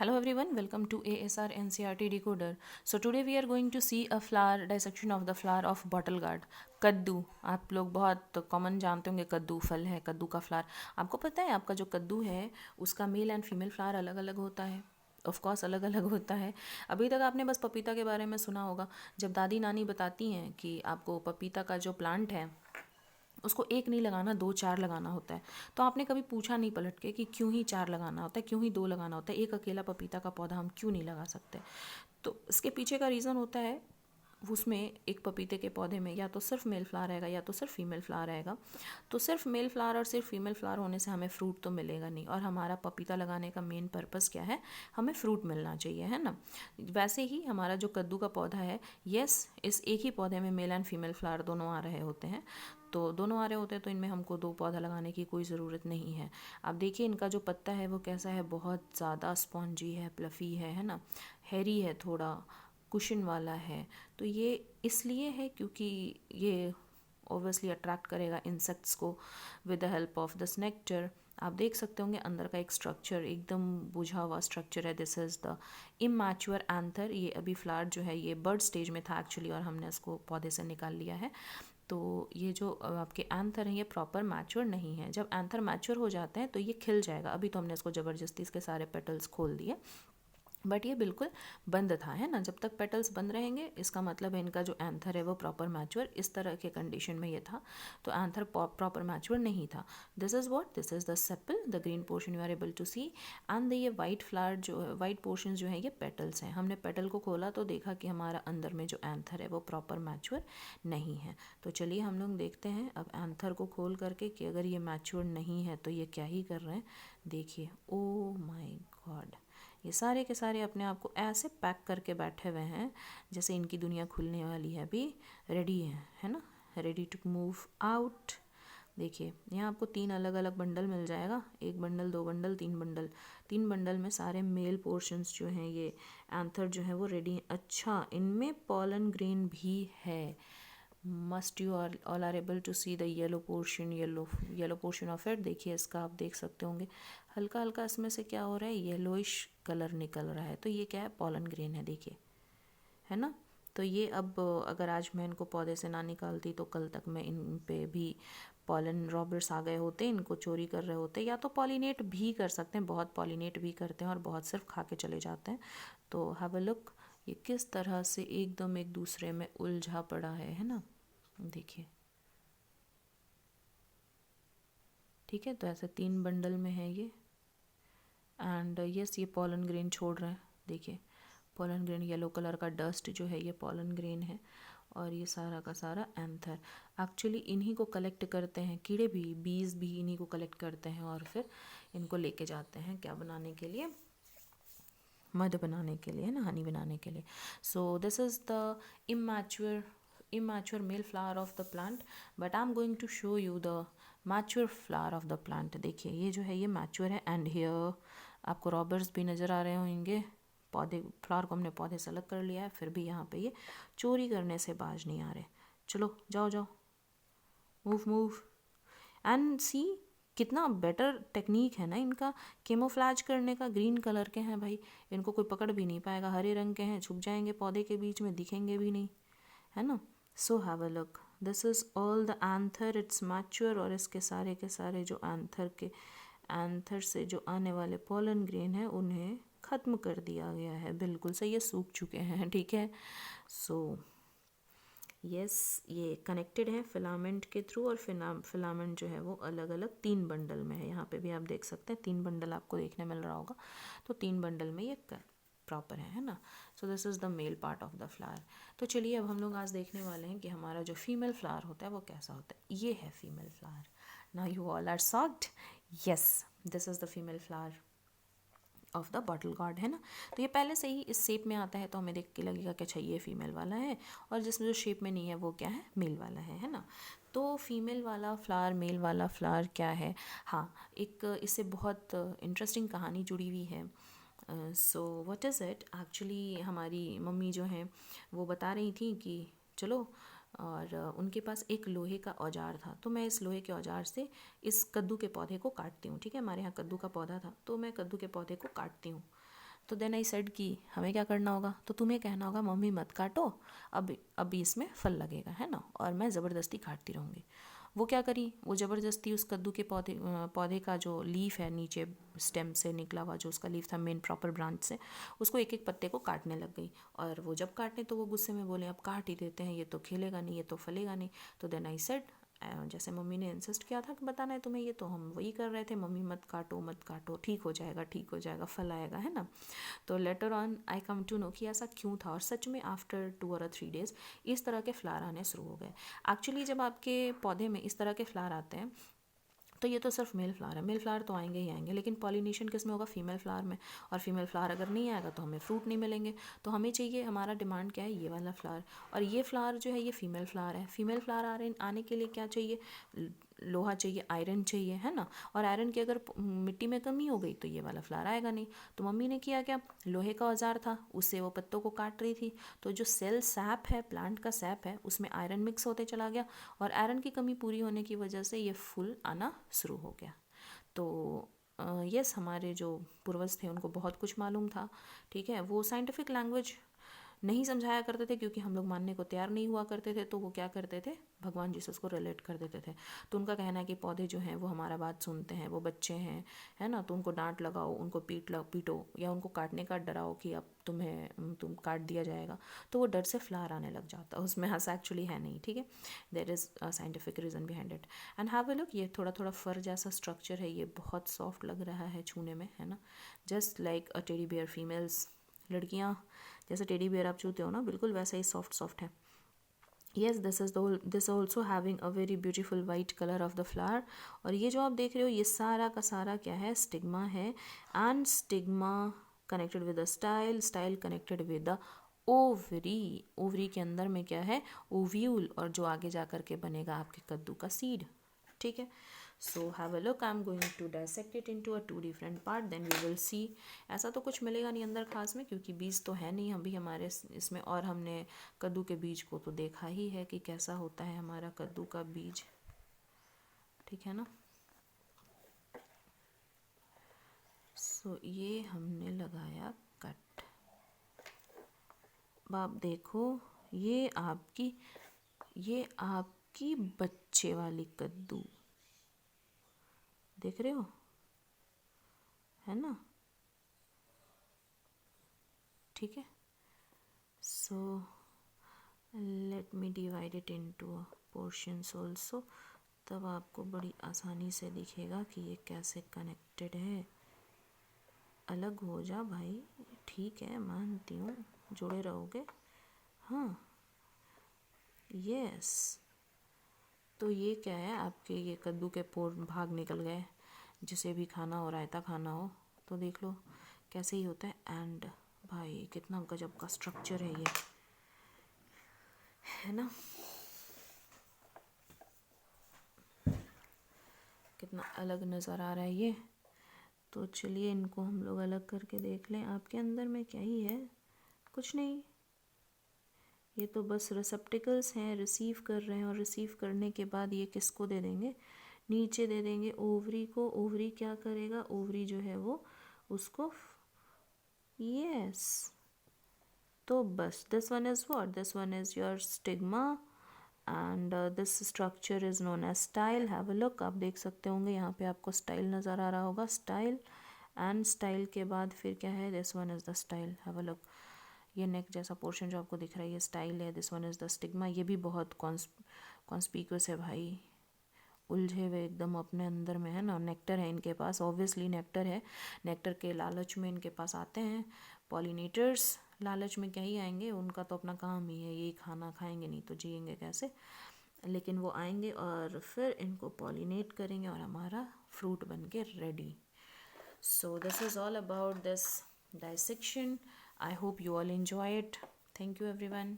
Hello everyone, welcome to ASR NCRT Decoder. So today we are going to see a flower dissection of the flower of bottle gourd. कद्दू आप लोग बहुत common जानते होंगे, कद्दू फल है, कद्दू का फ्लावर। आपको पता है आपका जो कद्दू है उसका मेल एंड फीमेल फ्लावर अलग अलग होता है। ऑफ कोर्स अलग अलग होता है। अभी तक आपने बस पपीता के बारे में सुना होगा। जब दादी नानी बताती हैं कि आपको पपीता का जो प्लांट है उसको एक नहीं लगाना, दो चार लगाना होता है, तो आपने कभी पूछा नहीं पलट के कि क्यों ही चार लगाना होता है, क्यों ही दो लगाना होता है, एक अकेला पपीता का पौधा हम क्यों नहीं लगा सकते। तो इसके पीछे का रीज़न होता है उसमें एक पपीते के पौधे में या तो सिर्फ मेल फ्लावर रहेगा या तो सिर्फ फीमेल फ्लावर रहेगा। तो सिर्फ मेल फ्लावर और सिर्फ फीमेल फ्लावर होने से हमें फ्रूट तो मिलेगा नहीं, और हमारा पपीता लगाने का मेन पर्पस क्या है, हमें फ्रूट मिलना चाहिए, है ना। वैसे ही हमारा जो कद्दू का पौधा है, यस, इस एक ही पौधे में मेल एंड फीमेल फ्लावर दोनों आ रहे होते हैं। तो दोनों आ रहे होते हैं तो इनमें हमको दो पौधा लगाने की कोई ज़रूरत नहीं है। आप देखिए इनका जो पत्ता है वो कैसा है, बहुत ज़्यादा स्पॉन्जी है, प्लफी है ना, हेरी है, थोड़ा कुशन वाला है। तो ये इसलिए है क्योंकि ये ऑब्वियसली अट्रैक्ट करेगा इंसेक्ट्स को with the help of this nectar. आप देख सकते होंगे अंदर का एक स्ट्रक्चर एकदम बुझा हुआ स्ट्रक्चर है। This is the immature anther. ये अभी फ्लावर जो है ये बर्ड स्टेज में था एक्चुअली, और हमने इसको पौधे से निकाल लिया है। तो ये जो आपके एंथर हैं ये प्रॉपर मैच्योर नहीं है। जब एंथर मैच्योर हो जाते हैं तो ये खिल जाएगा। अभी तो हमने इसको ज़बरदस्ती इसके सारे पेटल्स खोल दिए, बट ये बिल्कुल बंद था, है ना। जब तक पेटल्स बंद रहेंगे इसका मतलब है इनका जो एंथर है वो प्रॉपर मैच्योर इस तरह के कंडीशन में ये था। तो एंथर प्रॉपर मैच्योर नहीं था। This is what, this is the sepal, the green portion you are able to see. And ये वाइट फ्लावर जो है, वाइट पोर्शन जो है ये पेटल्स हैं। हमने पेटल को खोला तो देखा कि हमारा अंदर में जो एंथर है वो प्रॉपर मैच्योर नहीं है। तो चलिए हम लोग देखते हैं अब एंथर को खोल करके कि अगर ये मैच्योर नहीं है तो ये क्या ही कर रहे हैं। देखिए, ओ माय गॉड, ये सारे के सारे अपने आप को ऐसे पैक करके बैठे हुए हैं जैसे इनकी दुनिया खुलने वाली है, अभी रेडी है ना, रेडी टू मूव आउट। देखिए यहाँ आपको तीन अलग अलग बंडल मिल जाएगा, एक बंडल, दो बंडल, तीन बंडल। तीन बंडल में सारे मेल पोर्शंस जो हैं ये एंथर जो है वो रेडी हैं। अच्छा, इनमें पॉलन ग्रेन भी है। Must you all are able to see the yellow portion, yellow portion of it. देखिए इसका आप देख सकते होंगे हल्का हल्का इसमें से क्या हो रहा है, येलोइश कलर निकल रहा है। तो ये क्या है, पॉलन ग्रेन है, देखिए, है ना। तो ये अब अगर आज मैं इनको पौधे से ना निकालती तो कल तक मैं इन पे भी पॉलन रॉबर्स आ गए होते, इनको चोरी कर रहे होते। या तो पॉलिनेट भी कर सकते हैं, बहुत पॉलिनेट भी करते हैं और बहुत सिर्फ खा के चले जाते हैं। तो हैव अ लुक, ये किस तरह से एकदम एक दूसरे में उलझा पड़ा है ना। देखिए, ठीक है। तो ऐसे तीन बंडल में है ये। एंड यस, ये पॉलन ग्रेन छोड़ रहे हैं। देखिए पॉलन ग्रेन, येलो कलर का डस्ट जो है ये पॉलन ग्रेन है, और ये सारा का सारा एंथर। एक्चुअली इन्हीं को कलेक्ट करते हैं कीड़े भी, बीज भी इन्हीं को कलेक्ट करते हैं और फिर इनको लेके जाते हैं क्या बनाने के लिए, मध बनाने के लिए, ना, हनी बनाने के लिए। So this is the immature male flower of the plant, but I'm going to show you the mature flower of the plant. देखिए ये जो है ये mature है, एंड हियर आपको रॉबर्स भी नज़र आ रहे होंगे। पौधे, फ्लावर को हमने पौधे से अलग कर लिया है, फिर भी यहाँ पे ये चोरी करने से बाज नहीं आ रहे। चलो जाओ जाओ, मूव मूव एंड सी। कितना बेटर टेक्निक है ना इनका केमोफ्लैज करने का। ग्रीन कलर के हैं भाई, इनको कोई पकड़ भी नहीं पाएगा। हरे रंग के हैं, छुप जाएंगे पौधे के बीच में, दिखेंगे भी नहीं, है ना। सो have a look, this is all the anther, it's mature. और इसके सारे के सारे जो एंथर से जो आने वाले पॉलन ग्रेन है उन्हें ख़त्म कर दिया गया है, बिल्कुल सही, ये सूख चुके हैं, ठीक है। सो यस, ये कनेक्टेड है फिलामेंट के थ्रू, और फिलामेंट जो है वो अलग अलग तीन बंडल में है। यहाँ पे भी आप देख सकते हैं तीन बंडल आपको देखने मिल रहा होगा। तो तीन बंडल में ये प्रॉपर है ना। So this is the male part of the flower. तो चलिए अब हम लोग आज देखने वाले हैं कि हमारा जो फीमेल फ्लावर होता है वो कैसा होता है। ये है female flower. Now you all are shocked, yes, this is the female flower of the bottle gourd, है ना। तो ये पहले से ही इस शेप में आता है तो हमें देख के लगेगा कि अच्छा ये फीमेल वाला है, और जिसमें जो शेप में नहीं है वो क्या है, मेल वाला है ना। तो फीमेल वाला फ्लावर, मेल वाला फ्लावर क्या है। हाँ, एक इससे बहुत इंटरेस्टिंग कहानी जुड़ी हुई है। So what is it, actually हमारी मम्मी जो हैं वो बता रही थी कि चलो, और उनके पास एक लोहे का औजार था। तो मैं इस लोहे के औजार से इस कद्दू के पौधे को काटती हूँ, ठीक है। हमारे यहाँ कद्दू का पौधा था तो मैं कद्दू के पौधे को काटती हूँ। तो देन आई सेड कि हमें क्या करना होगा, तो तुम्हें कहना होगा मम्मी मत काटो, अभी इसमें फल लगेगा, है ना, और मैं ज़बरदस्ती काटती रहूँगी। वो क्या करी, वो ज़बरदस्ती उस कद्दू के पौधे का जो लीफ है नीचे स्टेम से निकला हुआ, जो उसका लीफ था मेन प्रॉपर ब्रांच से, उसको एक एक पत्ते को काटने लग गई। और वो जब काटने तो वो गुस्से में बोले अब काट ही देते हैं, ये तो खिलेगा नहीं, ये तो फलेगा नहीं। तो देन आई सेड, जैसे मम्मी ने इंसिस्ट किया था कि बताना है तुम्हें, ये तो हम वही कर रहे थे, मम्मी मत काटो मत काटो, ठीक हो जाएगा ठीक हो जाएगा, फल आएगा, है ना। तो later on I come to know कि ऐसा क्यों था, और सच में आफ्टर 2 और 3 डेज इस तरह के फ्लावर आने शुरू हो गए। एक्चुअली जब आपके पौधे में इस तरह के फ्लावर आते हैं तो ये तो सिर्फ मेल फ्लावर है, मेल फ्लावर तो आएंगे ही आएंगे, लेकिन पॉलिनेशन किस में होगा, फीमेल फ्लावर में। और फीमेल फ्लावर अगर नहीं आएगा तो हमें फ्रूट नहीं मिलेंगे। तो हमें चाहिए, हमारा डिमांड क्या है, ये वाला फ्लावर। और ये फ्लावर जो है ये फीमेल फ्लावर है। फीमेल फ्लावर आने के लिए क्या चाहिए, लोहा चाहिए, आयरन चाहिए, है ना। और आयरन की अगर मिट्टी में कमी हो गई तो ये वाला फ्लावर आएगा नहीं। तो मम्मी ने किया क्या, लोहे का औजार था उससे वो पत्तों को काट रही थी। तो जो सेल सैप है, प्लांट का सैप है, उसमें आयरन मिक्स होते चला गया, और आयरन की कमी पूरी होने की वजह से ये फूल आना शुरू हो गया। तो यस, हमारे जो पूर्वज थे उनको बहुत कुछ मालूम था, ठीक है। वो साइंटिफिक लैंग्वेज नहीं समझाया करते थे क्योंकि हम लोग मानने को तैयार नहीं हुआ करते थे। तो वो क्या करते थे, भगवान जीसस को रिलेट कर देते थे। तो उनका कहना है कि पौधे जो हैं वो हमारा बात सुनते हैं, वो बच्चे हैं, है ना, तो उनको डांट लगाओ, उनको पीटो, या उनको काटने का डराओ कि अब तुम काट दिया जाएगा, तो वो डर से फ्लावर आने लग जाता है। उसमें हंस एक्चुअली है नहीं, ठीक है। There is a scientific reason behind it. And have a look, ये थोड़ा थोड़ा फर जैसा स्ट्रक्चर है, ये बहुत सॉफ्ट लग रहा है छूने में, है ना, जस्ट लाइक अ टेडी बियर। फीमेल्स, लड़कियाँ जैसे टेडी बियर आप छूते हो ना, बिल्कुल वैसा ही सॉफ्ट सॉफ्ट है। Yes, this also having a very beautiful white colour of the flower. और ये जो आप देख रहे हो ये सारा का सारा क्या है, स्टिग्मा है। And stigma connected with the style, style connected with the ovary, ovary के अंदर में क्या है, ओव्यूल, और जो आगे जा कर के बनेगा आपके कद्दू का सीड, ठीक है। So have a look, I am going to dissect it into a 2 different part, then we will see. ऐसा तो कुछ मिलेगा नहीं अंदर खास में क्योंकि बीज तो है नहीं अभी हमारे इसमें, और हमने कद्दू के बीज को तो देखा ही है कि कैसा होता है हमारा कद्दू का बीज, ठीक है ना। सो ये हमने लगाया कट। अब आप देखो, ये आपकी बच्चे वाली कद्दू, देख रहे हो, है ना, ठीक है। So let me divide it into portions also, तब आपको बड़ी आसानी से दिखेगा कि ये कैसे कनेक्टेड है। अलग हो जा भाई, ठीक है, मानती हूँ, जुड़े रहोगे, हाँ, यस। तो ये क्या है, आपके ये कद्दू के पोर भाग निकल गए, जिसे भी खाना हो, रायता खाना हो तो देख लो कैसे ही होता है। एंड भाई कितना गजब का स्ट्रक्चर है ये, है ना, कितना अलग नज़र आ रहा है ये। तो चलिए इनको हम लोग अलग करके देख लें। आपके अंदर में क्या ही है, कुछ नहीं, ये तो बस रिसेप्टिकल्स हैं, रिसीव कर रहे हैं, और रिसीव करने के बाद ये किसको दे देंगे, नीचे दे देंगे ओवरी को। ओवरी क्या करेगा, ओवरी जो है वो उसको, यस, तो बस this one is what, this one is your stigma, and this structure is known as style. Have a look, आप देख सकते होंगे यहाँ पे आपको स्टाइल नज़र आ रहा होगा, स्टाइल। एंड स्टाइल के बाद फिर क्या है, this one is the style. Have a look, ये नेक जैसा पोर्शन जो आपको दिख रहा है ये स्टाइल है, this one is the stigma. ये भी बहुत कॉन्स्पिक्यूअस है भाई, उलझे हुए एकदम अपने अंदर में, है ना। नेक्टर है इनके पास, ऑब्वियसली नेक्टर है, नेक्टर के लालच में इनके पास आते हैं पॉलिनेटर्स। लालच में क्या ही आएंगे, उनका तो अपना काम ही है, यही खाना खाएंगे नहीं तो जिएंगे कैसे। लेकिन वो आएंगे और फिर इनको पॉलिनेट करेंगे और हमारा फ्रूट बन के ready. So this is all about this dissection. I hope you all enjoy it. Thank you everyone.